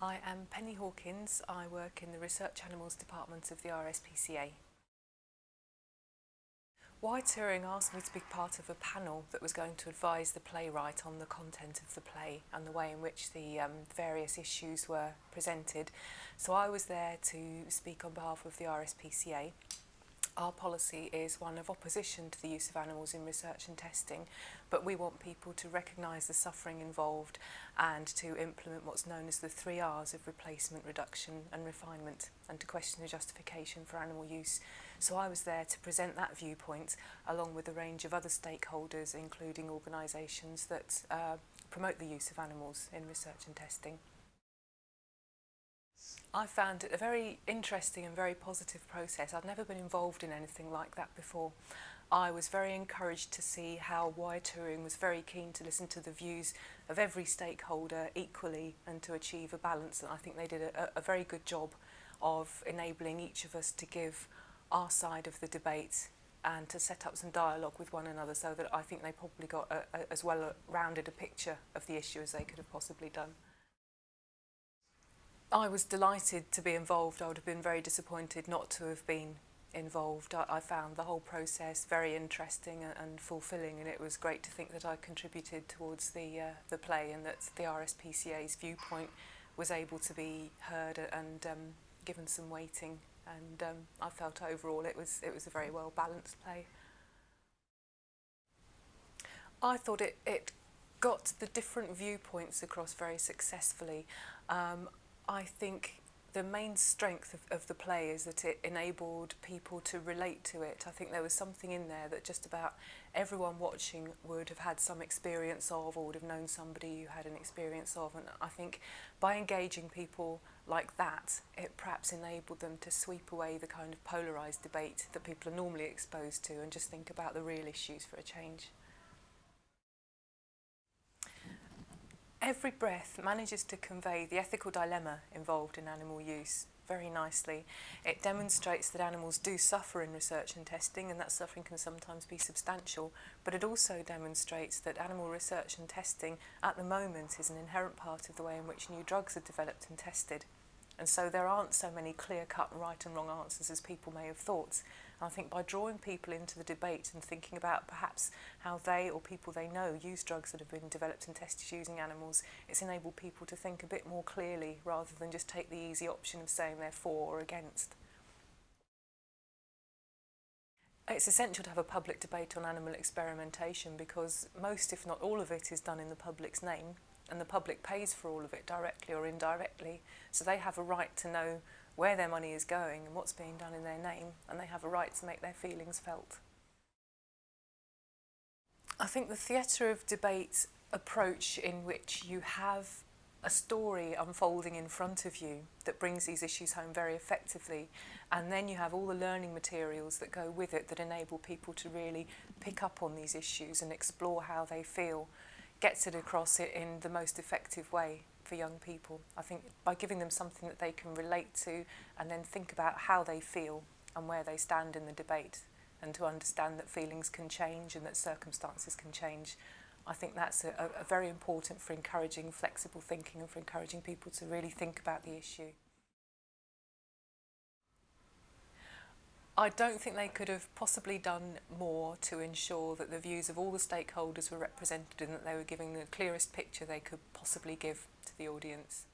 I am Penny Hawkins. I work in the Research Animals Department of the RSPCA. Why Turing asked me to be part of a panel that was going to advise the playwright on the content of the play and the way in which the various issues were presented. So I was there to speak on behalf of the RSPCA. Our policy is one of opposition to the use of animals in research and testing, but we want people to recognise the suffering involved and to implement what's known as the 3 R's of replacement, reduction and refinement, and to question the justification for animal use. So I was there to present that viewpoint along with a range of other stakeholders, including organisations that promote the use of animals in research and testing. I found it a very interesting and very positive process. I'd never been involved in anything like that before. I was very encouraged to see how Why Turing was very keen to listen to the views of every stakeholder equally and to achieve a balance, and I think they did a very good job of enabling each of us to give our side of the debate and to set up some dialogue with one another, so that I think they probably got as well rounded a picture of the issue as they could have possibly done. I was delighted to be involved. I would have been very disappointed not to have been involved. I found the whole process very interesting and fulfilling, and it was great to think that I contributed towards the play and that the RSPCA's viewpoint was able to be heard and given some weighting. And I felt overall it was a very well balanced play. I thought it got the different viewpoints across very successfully. I think the main strength of the play is that it enabled people to relate to it. I think there was something in there that just about everyone watching would have had some experience of, or would have known somebody who had an experience of, and I think by engaging people like that, it perhaps enabled them to sweep away the kind of polarised debate that people are normally exposed to and just think about the real issues for a change. Every breath manages to convey the ethical dilemma involved in animal use very nicely. It demonstrates that animals do suffer in research and testing, and that suffering can sometimes be substantial, but it also demonstrates that animal research and testing at the moment is an inherent part of the way in which new drugs are developed and tested. And so there aren't so many clear-cut right and wrong answers as people may have thought. And I think by drawing people into the debate and thinking about perhaps how they or people they know use drugs that have been developed and tested using animals, it's enabled people to think a bit more clearly rather than just take the easy option of saying they're for or against. It's essential to have a public debate on animal experimentation because most, if not all of it, is done in the public's name, and the public pays for all of it directly or indirectly, so they have a right to know where their money is going and what's being done in their name, and they have a right to make their feelings felt. I think the theatre of debate approach, in which you have a story unfolding in front of you that brings these issues home very effectively, and then you have all the learning materials that go with it that enable people to really pick up on these issues and explore how they feel, gets it across it in the most effective way for young people. I think by giving them something that they can relate to and then think about how they feel and where they stand in the debate, and to understand that feelings can change and that circumstances can change, I think that's a very important for encouraging flexible thinking and for encouraging people to really think about the issue. I don't think they could have possibly done more to ensure that the views of all the stakeholders were represented and that they were giving the clearest picture they could possibly give to the audience.